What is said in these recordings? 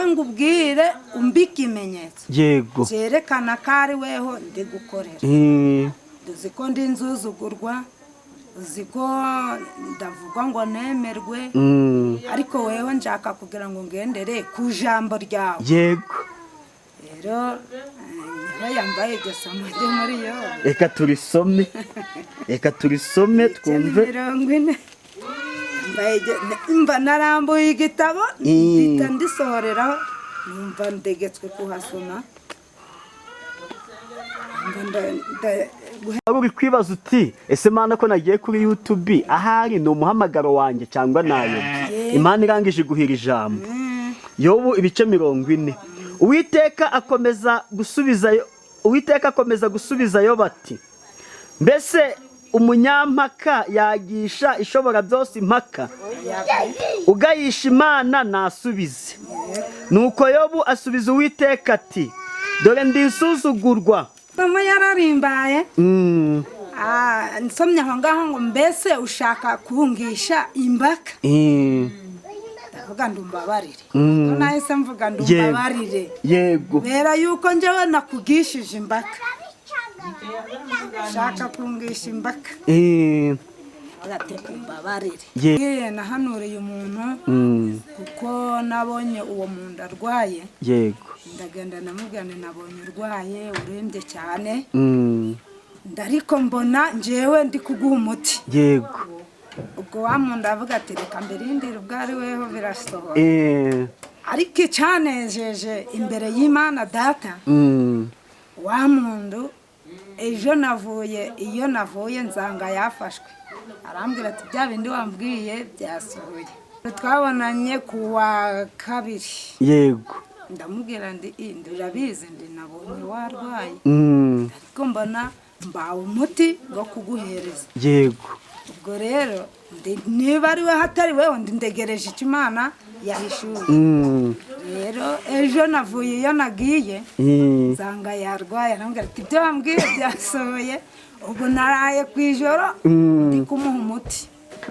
ngubwire umbika imenyetso yego cyerekana ko ari weho ndi gukorera duzi ko ndi nzuzugurwa uzi ko ndavuga ngo nemerwe ariko weho nshaka kugira ngo ngendere ku jambo ryawe yego rero niho yambaye iryo somo ryo muri yo reka turisome twumve 40 mba narambuye igitabo ndisohoreraho numva ndegetswe kuhasoma uri kwibaza uti ese Mana ko nagiye kuri YouTube ahari ni umuhamagaro wanjye cyangwa nayo Imana irangije guhira ijambo Yobu ibice 40 Uwiteka akomeza gusubizayo bati mbese umunyampaka yagisha ishobora byose impaka ugayisha Imana nasubize nuko Yobu asubiza Uwiteka ati dore ndisuzugurwa Mama yararimbaye nsomye aho ngaho ngo mbese ushaka kungisha imbaka ndavuga ndumbabarire nahise mvuga ndumbabarire yego bera yuko njyewe nakugishije imbaka shaka kungisha imbaka mbabarire nahanuriye umuntu kuko nabonye uwo muntu arwaye yego ndagenda namugane nabonye urwaye urembye cyane ndariko mbona njyewe ndi kuguha umuti yego ubwo wa muntu avuga ati reka mbirindire ubwo ari weho birasohora ariko icyanejeje imbere y'Imana data wa muntu ejo iyo navuye nzanga yafashwe arambwira ati bya bindi wambwiye byasohoye twabonanye ku wa 2 yego ndamubwira ndirabizi nabonye warwaye ariko mbona mbawe umuti ngo kuguhereza yego ubwo rero niba ari we hatari wewe ndegereje icyo Imana yahishuye rero ejo navuye iyo nagiye nsanga yarwaye arambwira ati ibyo wambwiye byasohoye ubu naraye ku ijoro ndi kumuha umuti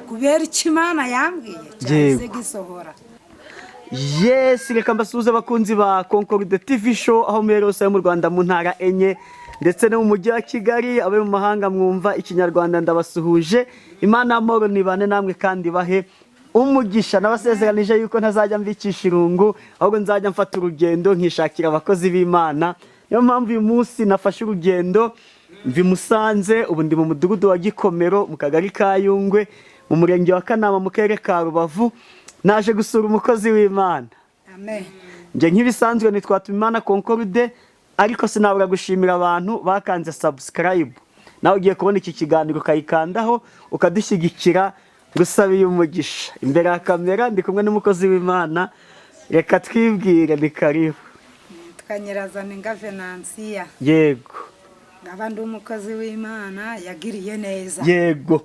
kubera icyo Imana yambwiye cyahise gisohora Yes, reka mbasuhuze abakunzi ba Concorde TV show aho muherose mu Rwanda mu ntara enye ndetse no mu mujyi wa Kigali abe mu mahanga mwumva ikinyarwanda ndabasuhuje Imana amoro nibane namwe kandi bahe umugisha nabasezeranije yuko ntazajya mvikisha irungu ahubwo nzajya mfata urugendo nkishakira abakozi b'Imana niyo mpamvu uyu munsi nafashe urugendo mvi Musanze ubu ndi mu mudugudu wa Gikomero mu kagari ka Yungwe mu murenge wa Kanama mu karere ka Rubavu naje gusura umukozi w'Imana amen nje nk'ibisanzwe nitwa Tumimana Concorde ariko sinabura gushimira abantu bakanze subscribe nawe ugiye kubona iki kiganiro ukayikandaho ukadushyigikira gusabiye umugisha imbere ya kamera ndi kumwe n'umukozi w'Imana reka twibwire ni karibu Twanyirazana Inga Venansia yego ngaba ndi umukozi w'Imana yagiriye neza yego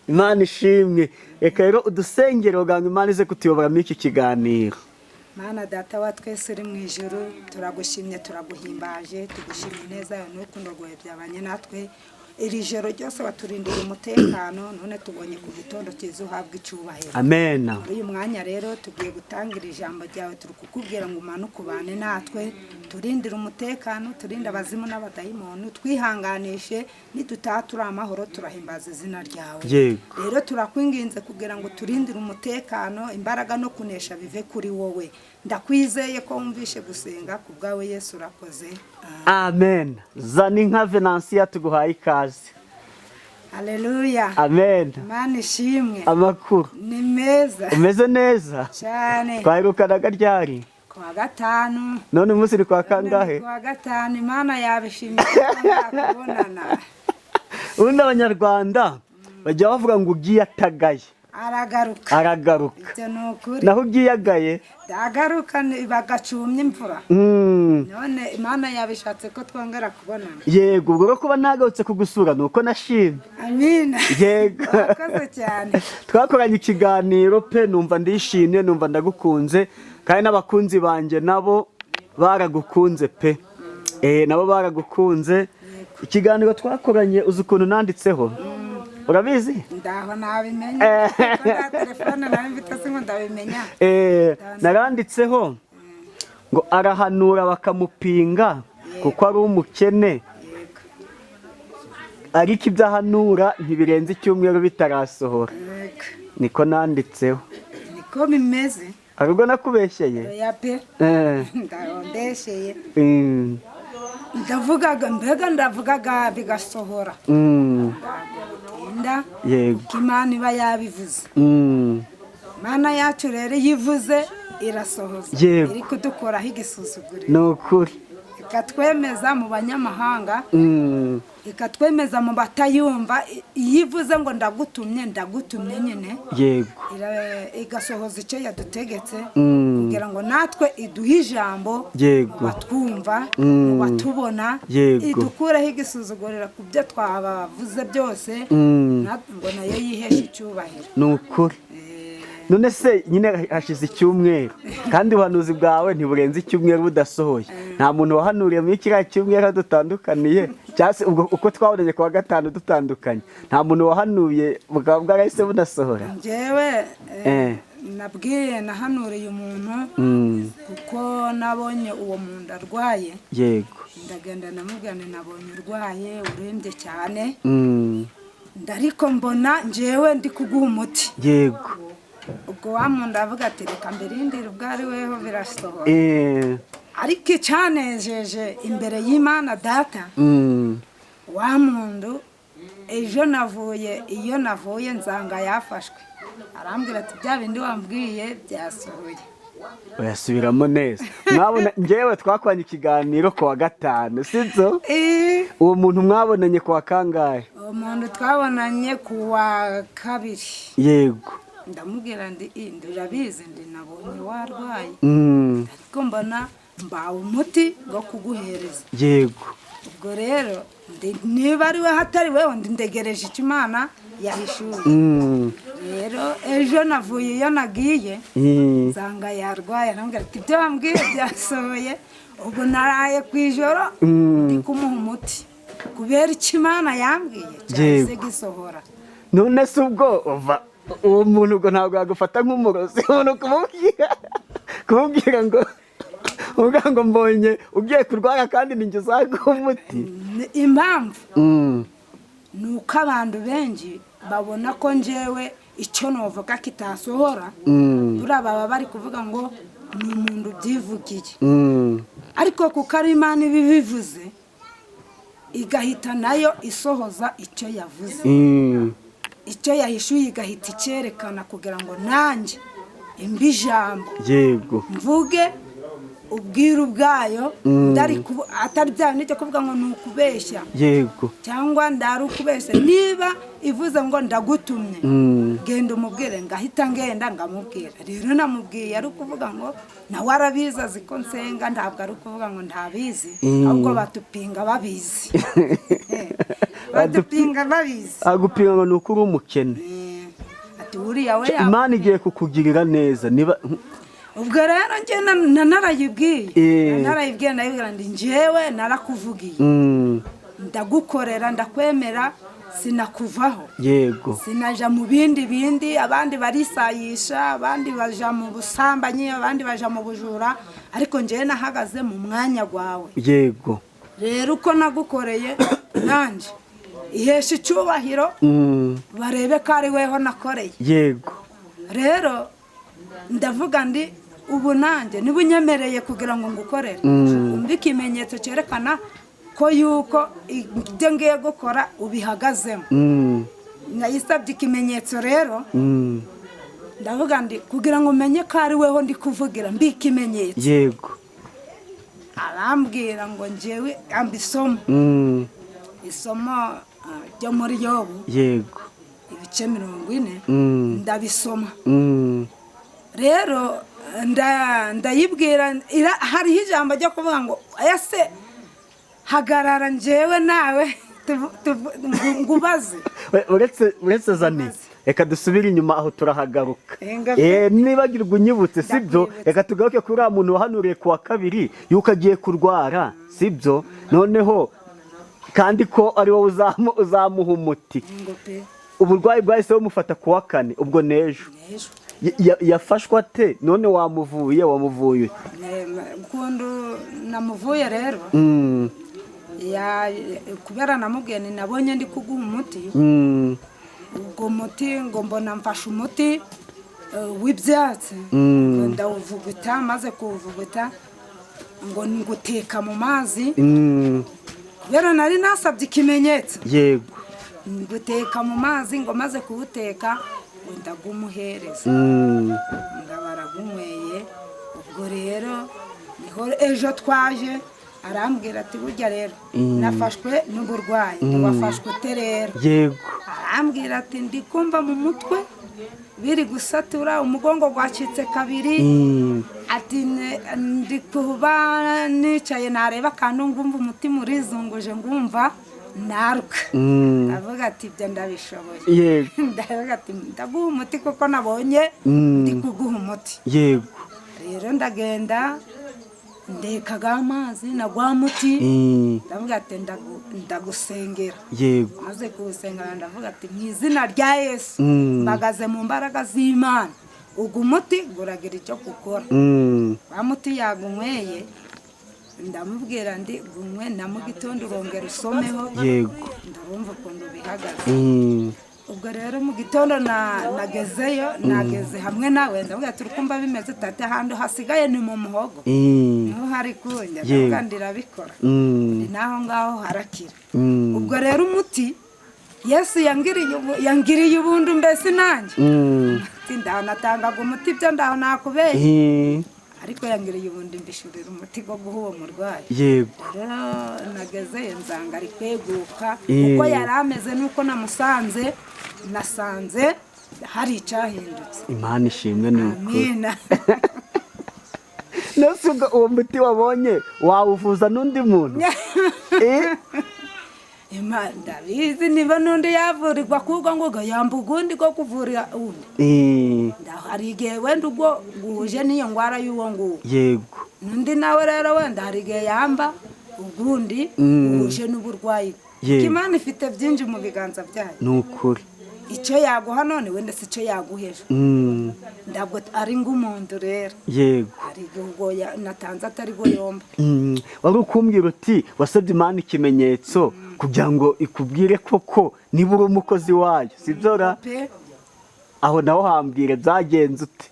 Imana ishimwe reka rero udusengero ganga Imana ize kutuyobora muri iki kiganiro Mana data wa twese uri mu ijuru turagushimye turaguhimbaje tugushimye neza n'urukundo rwawe byabanye natwe iri joro ryose waturindira umutekano none tubonye ku gitondo cyiza uhabwa icyubahiro amen uyu mwanya rero tugiye gutangira ijambo ryawe turi kukubwira ngo umanuke ubane natwe turindire umutekano turinde abazimu n'abadayimoni twihanganishe nidutaha turi amahoro turahimbaza izina ryawe rero turakwinginze kugira ngo turindire umutekano imbaraga no kunesha bive kuri wowe ndakwizeye ko wumvishe gusenga ku bwawe Yesu urakoze amen zana Inka Venansia tuguhaye ikaze haleluya amen Imana ishimwe amakuru ni meza umeze neza cyane twahirukanaga ryari ku wa 5 none umunsi ni kwa kangahe ku wa 5 Imana yabishimye kubonana ubundi abanyarwanda bajya bavuga ngo ugiye atagaye aragaruka naho ugiye agaye ndagaruka bagacumye imvura none Imana yabishatse ko twongera kubonana yego ubwo kuba nagarutse kugusura nuko nashimye amina yego urakoze cyane twakoranye ikiganiro pe numva ndishimye numva ndagukunze kandi n'abakunzi banje nabo baragukunze pe nabo baragukunze ikiganiro twakoranye uzi ukuntu nanditseho urabizi ndaho nabimenya telefone nawe mfite singo ndabimenya naranditseho ngo arahanura bakamupinga kuko ari umukene, yego ariko ibyo ahanura ntibirenze icyumweru bitarasohora. yego Niko nanditseho. niko bimeze. Hari ubwo nakubeshyeye? oya pe ndabondesheye ndavugaga bigasohora. Ndagutinda Yego. kuko Imana iba yabivuze. Imana yacu rero iyo ivuze irasohoza. Yego. iri kudukoraho igisuzuguriro, Ni ukuri. ikatwemeza mu banyamahanga, ikatwemeza mu batayumva. iyo ivuze ngo ndagutumye nyine Yego. igasohoza icyo yadutegetse, kugira ngo natwe iduhe ijambo Yego. mu batwumva, mu batubona, Yego. idukureho igisuzuguriro ku byo twabavuze byose, ngo nayo yiheshe icyubahiro. Ni ukuri. None se nyine hashize icyumweru kandi ubuhanuzi bwawe ntiburenze icyumweru budasohoye. Nta muntu wahanuriye muri kiriya cyumweru dutandukaniye, cyangwa se uko twabonanye ku wa gatanu dutandukanye, nta muntu wahanuye bukaba bwarahise bunasohora? Njyewe nahanuriye umuntu kuko nabonye uwo muntu arwaye. Yego. Ndagenda namubwira nti nabonye urwaye urembye cyane, ariko mbona njyewe ndi kuguha umuti. Yego. ubwo wa muntu avuga ati reka mbirindire ubwo ari weho birasohora. ariko icyanejeje imbere y'Imana data, wa muntu ejo iyo navuye nsanga yafashwe, arambwira ati bya bindi wambwiye byasohoye. Uyasubiramo neza. Mwabona njyewe twakwanye ikiganiro ku wa gatanu, sibyo? Uwo muntu mwabonanye ku wa kangahe? Uwo muntu twabonanye ku wa kabiri. Yego. Ndamubwira ndi urabizi ndi nabonye warwaye, ariko mbona mbawe umuti wo kuguhereza. Yego. ubwo rero niba ari we hatari wewe ndegereje icyo Imana yahishuye. rero ejo navuye iyo nagiye nsanga yarwaye, arambwira ati ibyo wambwiye byasohoye. ubu naraye ku ijoro ndi kumuha umuti kubera icyo Imana yambwiye cyahise gisohora. None se ubwo uwo muntu ubwo ntabwo yagufata nk'umurozi, umuntu kumubwira ngo mbonye ugiye kurwara kandi ninjye uzaguha umuti? Impamvu ni uko abantu benshi babona ko njyewe icyo novuga kitasohora, buriya baba bari kuvuga ngo ni umuntu ubyivugiye. ariko kuko ari Imana ibibivuze igahita nayo isohoza icyo yavuze, icyo yahishuye igahita icyerekana kugira ngo nanjye imbe ijambo. Yego. mvuge ubwiru bwayo, atari bya n'icyo kuvuga ngo ni ukubeshya. Yego. cyangwa ndari ukubeshya. niba ivuze ngo ndagutumye, genda umubwire, ngahita ngenda ngamubwira. rero namubwiye ari ukuvuga ngo nawe arabizi, azi ko nsenga, ntabwo ari ukuvuga ngo ntabizi, ahubwo batupinga babizi. badupinga babizi. Agupinga ngo ni uko uri umukene. ati uriya we Imana igiye kukugirira neza. ubwo rero njye narayibwiye ndayibwira ndi njyewe narakuvugiye, ndagukorera, ndakwemera, sinakuvaho. Yego. sinaja mu bindi abandi barisayisha, abandi baja mu busambanyi, abandi baja mu bujura, ariko njyewe nahagaze mu mwanya wawe. Yego. rero uko nagukoreye nanjye ihesha icyubahiro, barebe ko ari weho nakoreye. Yego. rero ndavuga ndi ubu nanjye niba unyemereye kugira ngo ngukorere, umva ikimenyetso cyerekana ko yuko ibyo ngiye gukora ubihagazemo. nayisabye ikimenyetso rero, ndavuga ndi kugira ngo umenye ko ari weho ndi kuvugira, mbi ikimenyetso. Yego. arambwira ngo njyewe isomo ryo muri Yobu. Yego. ibice 40 ndabisoma. rero ndayibwira, hariho ijambo ryo kuvuga ngo ese hagarara njyewe nawe ngubaze. uretse zane, reka dusubire inyuma aho turahagaruka. Nibagirwa unyibutse, sibyo? reka tugaruke kuri uriya muntu wahanuriye ku wa kabiri yuko agiye kurwara, sibyo? noneho kandi ko ari wowe uzamuha umuti. uburwayi bwahise bumufata ku wa kane, ubwo n'ejo. yafashwe ate none wamuvuye ute? ukuntu namuvuye rero kubera namubwiye nabonye ndi kuguha umuti ubwo muti ngo mbona mfashe umuti w'ibyatsi ndawuvuguta maze kuwuvuguta ngo nguteka mu mazi kubera nari nasabye ikimenyetso yego nguteka mu mazi ngo maze kuwuteka ndagumuhereza ndabaragumweye ubwo rero niho ejo twaje arambwira ati burya rero nafashwe n'uburwayi wafashwe ute rero yego arambwira ati ndi kumva mu mutwe biri gusatura umugongo gwacitse kabiri ati ndi kuba nicaye nareba kandi ngumva umutima urizunguje ngumva naruka ndavuga ati ibyo ndabishoboye yego ndavuga ati ndaguha umuti kuko nabonye ndi kuguha umuti yego rero ndagenda ndekaga amazi nagwa muti ndavuga ati ndagusengera yego maze kuwusengera ndavuga ati mu izina rya Yesu mbagaze mu mbaraga z'Imana ugu muti guragira icyo gukora wa muti yagunyweye ndamubwira ndi gumwe na mu gitondo urongera usomeho yego ndabumva ukuntu bihagaze ubwo rero mu gitondo nagezeyo nageze hamwe nawe ndavuga turi kumva bimeze tate ahandi hasigaye ni mu muhogo niho hari kunya ndavuga ndirabikora ni naho ngaho harakira ubwo rero umuti Yesu yangiriye ubundu mbese nanjye ndaho natangaga umuti byo ndaho nakubeye ariko yangiriye ubundi mbishurira umuti go guha uwo murwayi yego rero nagezeyo nzanga ari kweguka uko yari ameze nuko nasanze hari icyahindutse. Imana ishimwe ni ukuri. Amina. Nose uwo muti wabonye wawuvuza n'undi muntu? Imana ndabizi niba n'undi yavurirwa kuko ngo yambuga undi ko kuvurira undi. Hari igihe wenda ubwo guhuje n'iyo ndwara y'uwo nguwo. Yego. N'undi nawe rero wenda hari igihe yamba ubundi guhuje n'uburwayi. Imana ifite byinshi mu biganza byayo. Ni ukuri. Icyo yaguha none wenda si cyo yaguheje. Ndabwo ari ng'umuntu rero. Yego. Hari igihe natanze atari go yomba. Wari ukumbwira uti wasabye Imana ikimenyetso kugira ngo ikubwire koko niba uri umukozi wayo, sibyo ra? Aho naho hambwire byagenze ute?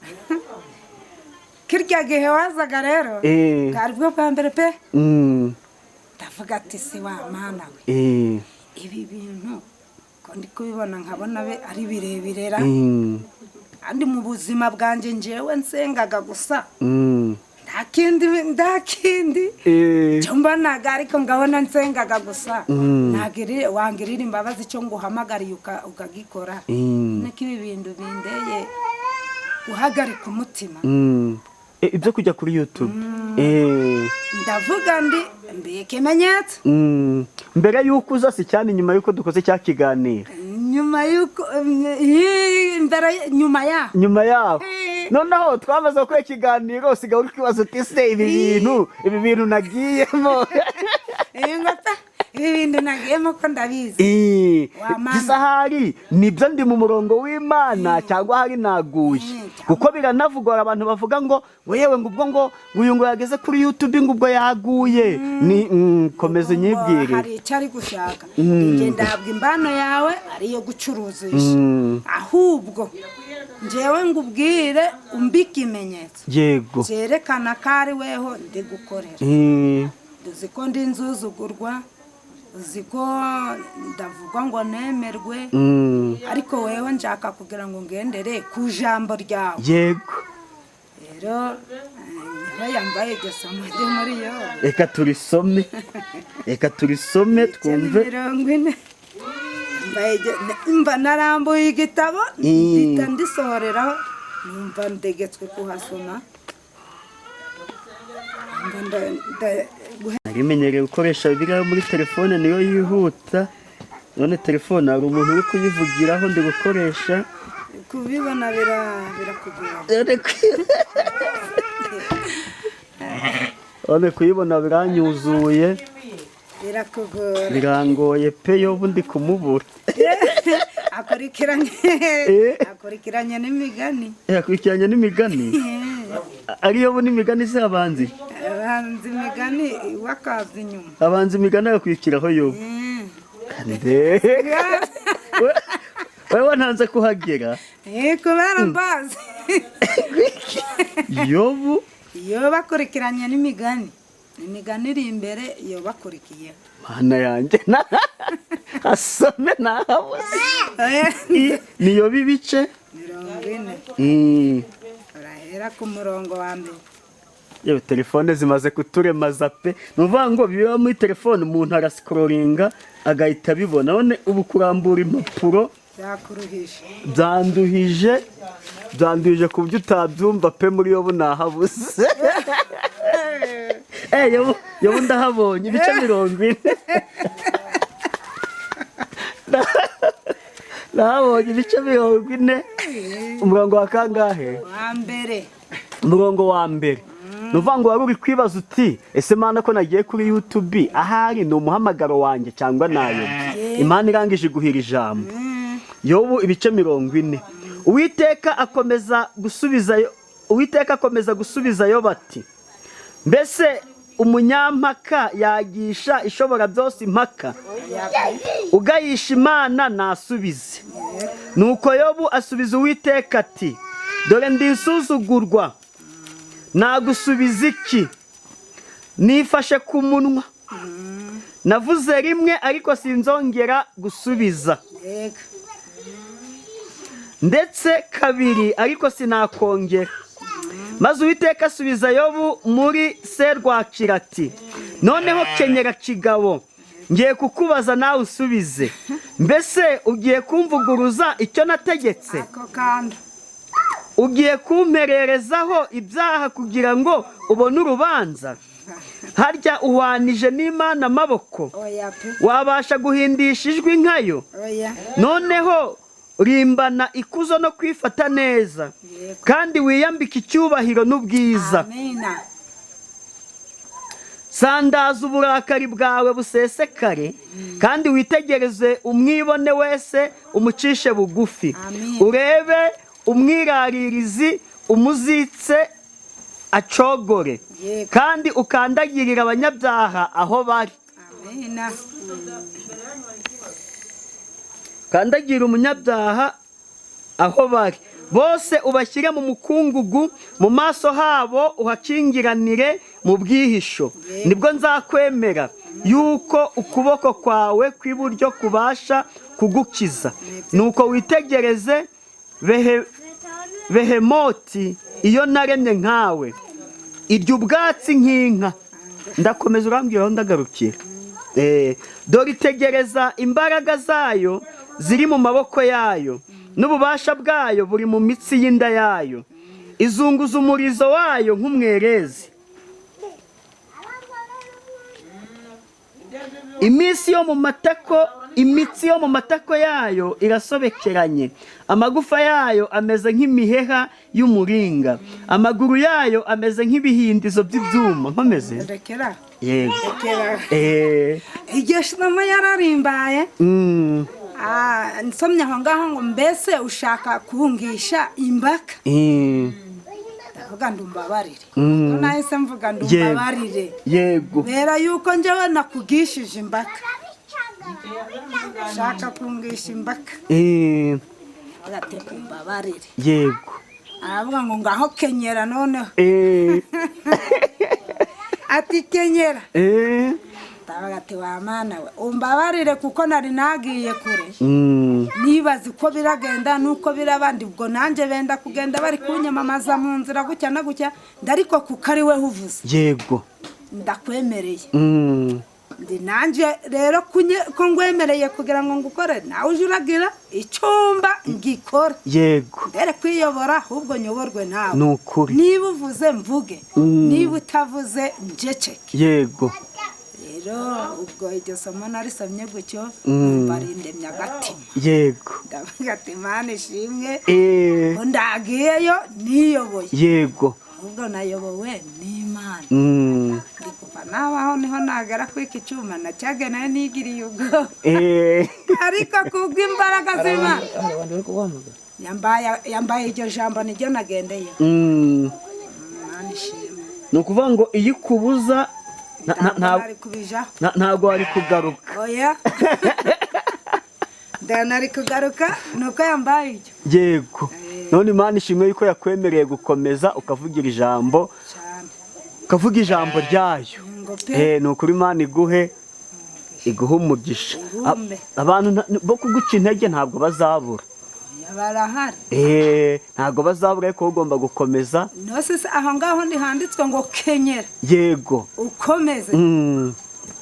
Kirya gihe wazaga rero kari bwo bwa mbere pe. Ndavuga ati si wa Mana we. Ibi bintu ko ndi kubibona nkabona be ari birebire ra. Andi mu buzima bwanje njewe nsengaga gusa. Ndakindi cyumba nagariko ngabona nsengaga gusa nagirire wangirira imbabazi cyo nguhamagariye ukagikora niki ibintu bindeye uhagarika umutima ibyo kujya kuri YouTube ndavuga ndi mbikimenyetso mbere yuko uza si cyane nyuma yuko dukoze cya kiganiro nyuma yuko nyuma yaho noneho twamaze ko ikiganiro usigaye uri kwibaza uti se ibi bintu nagiyemo ibi bintu nagiyemo ko ndabizi gisa hari nibyo ndi mu murongo w'Imana cyangwa hari naguye kuko biranavugwa abantu bavuga ngo wewe ngo ubwo ngo uyu ngo yageze kuri YouTube ngo ubwo yaguye ni komeza nyibwire hari icyari gushaka ndabwa imbano yawe ariyo gucuruzisha ahubwo njewe ngubwire umbike imenyetso yego cyerekana ko ari weho ndi gukorera uzi ko ndi nzuzugurwa uzi ko ndavugwa ngo nemerwe ariko weho nshaka kugira ngo ngendere ku jambo ryawe yego rero niho yambaye igisoma ryo muri yo reka turisome twumve 40 mba narambuye igitabo mpita ndisohoreraho numva ndegetswe kuhasoma narimenyereye gukoresha Bibiliya muri telefone niyo yihuta none telefone hari umuntu uri kuyivugiraho ndi gukoresha kubibona birakugora none kuyibona biranyuzuye birakugora birangoye pe yo bundi kumubura akurikiranye n'imigani. Akurikiranye n'imigani. Ariyo bo n'imigani se abanzi. Abanzi imigani wakaza inyuma. Abanzi imigani akurikiraho Yobu. Wewe ntanze kuhagera. Kubera mbazi. Yobu akurikiranye n'imigani. Imigani iri imbere Yobu akurikiye. Mana yanjye asome nahabuze. Ni Yobu ibice 40. Urahera ku murongo wa mbere. Yewe telefone zimaze kuturemaza pe. Nuvuga ngo biba muri telefone umuntu arascrollinga agahita bibona. None ubu kurambura impapuro byanduhije ku buryo utabyumva pe muri Yobu nahabuze. Yobu ndahabonye ibice 40. Ndahabonye ibice 40. Umurongo wa kangahe? Wa mbere. Umurongo wa mbere. Nuvuga ngo wari uri kwibaza uti ese Mana ko nagiye kuri YouTube ahari ni umuhamagaro wanjye cyangwa nayo. Imana irangije guhira ijambo. Yobu ibice 40. Uwiteka akomeza gusubiza Yobu ati mbese umunyampaka yagisha ishobora byose impaka ugayisha Imana nasubize. Nuko Yobu asubiza Uwiteka ati dore ndi insuzugurwa nagusubiza iki? Nifashe ku munwa navuze rimwe ariko sinzongera gusubiza, ndetse kabiri ariko sinakongera. Maze Uwiteka asubiza Yobu muri serwakira ati noneho kenyera kigabo ngiye kukubaza nawe usubize. Mbese ugiye kumvuguruza icyo nategetse? Ugiye kumpererezaho ibyaha kugira ngo ubone urubanza? Harya uwanije n'Imana amaboko? Wabasha guhindisha ijwi nkayo? Noneho rimbana ikuzo no kwifata neza, kandi wiyambika icyubahiro n'ubwiza. Sandaza uburakari bwawe busesekare, kandi witegereze umwibone wese umucishe bugufi. Urebe umwiraririzi umuzitse acogore, kandi ukandagirira abanyabyaha aho bari. Kandagira umunyabyaha aho bari bose ubashyire mu mukungugu, mu maso habo uhakingiranire mu bwihisho. Nibwo nzakwemera yuko ukuboko kwawe kw'iburyo kubasha kugukiza. Nuko witegereze Behemoti iyo naremye nkawe, irya ubwatsi nk'inka. Ndakomeza urambwira aho ndagarukira. Dore itegereza imbaraga zayo ziri mu maboko yayo, n'ububasha bwayo buri mu mitsi y'inda yayo. Izunguza umurizo wayo nk'umwerezi. Imitsi yo mu matako yayo irasobekeranye. Amagufa yayo ameze nk'imiheha y'umuringa. Amaguru yayo ameze nk'ibihindizo by'ibyuma. Nkomeze? Yego. Iryo shimo yararimbaye. Nsomye aho ngaho ngo mbese ushaka kungisha imbaka? Ndavuga ndumbabarire. Nahise mvuga ndumbabarire. Yego. Bera yuko njyewe nakugishije imbaka. Shaka kungisha imbaka. Agate kumbabarire. Yego. Aravuga ngo ngaho kenyera noneho. Ati kenyera. Ndavuga ati wa Mana we umbabarire kuko nari nagiye kure. Nibazi ko biragenda nuko birabandi, ubwo nanjye benda kugenda bari kunyamamaza mu nzira gutya na gutya, ndariko kuko ari we uvuze. Yego. Ndakwemereye. Ndi nanjye rero ko ngwemereye kugira ngo ngukore, nawe uje uragira icyumba ngikora. Yego. Ndere kwiyobora ahubwo nyoborwe nawe. Nukuri. Niba uvuze mvuge, niba utavuze njeceke. Yego. Ubwo iryo somo narisomye gutyo barindemye agatima. Yego. Ndavuga ati Imana ishimwe, ndagiyeyo niyoboye. Yego. Ubwo nayobowe n'Imana. Ndi kuva nabaho niho nagera kwika icyuma nacyagena nigiriye ubwo Eh, ariko kubw'imbaraga z'Imana hari abantu bari kuguhamagara. yambaye iryo jambo niryo nagendeye Imana ishimwe ni ukuvuga ngo iyo ikubuza ntabwo ari kubijaho ntabwo wari kugaruka. oya ndanari kugaruka nuko yambaye iryo Yego, none Imana ishimwe yuko yakwemereye gukomeza ukavugira ijambo, cyane ukavuga ijambo ryayo. ngo pe Ni ukuri Imana iguhe umugisha. Igume. Abantu bo kuguca intege ntabwo bazabura. barahari Ntabwo bazabura ariko ugomba gukomeza. nose se aho ngaho handitswe ngo kenyera Yego. ukomeze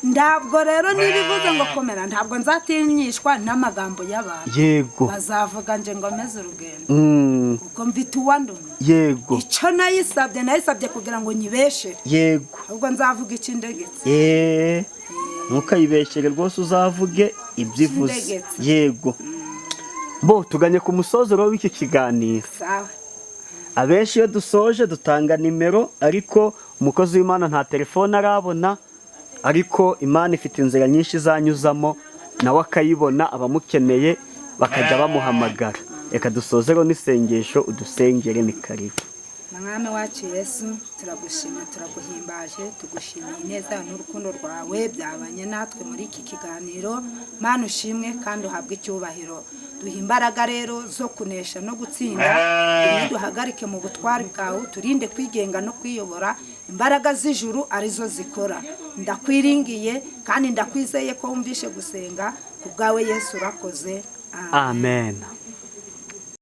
ntabwo rero nibivuze ngo komera ntabwo nzatinyishwa n'amagambo y'abantu Yego. bazavuga nje ngo meze urugendo kuko mfite uwandumye Yego. icyo nayisabye kugira ngo nyibeshere Yego. ahubwo nzavuga ikindegetse ntukayibeshere rwose uzavuge ibyivuze. Indegetse. Yego. Bo tuganye ku musozo w'iki kiganiro. sawa Abenshi iyo dusoje dutanga nimero ariko umukozi w'Imana nta telefone arabona, ariko Imana ifite inzira nyinshi izanyuzamo nawe akayibona, abamukeneye bakajya bamuhamagara. Reka dusozeho n'isengesho udusengere ni karibu. Mwami wacu Yesu turagushimye turaguhimbaje tugushimiye ineza n'urukundo rwawe byabanye natwe muri iki kiganiro. Mana ushimwe kandi uhabwe icyubahiro. Duha imbaraga rero zo kunesha no gutsinda, duhagarike mu butwari bwawe, turinde kwigenga no kwiyobora. Imbaraga z'ijuru arizo zikora. Ndakwiringiye kandi ndakwizeye ko wumvishe gusenga ku bwawe Yesu urakoze. Amen.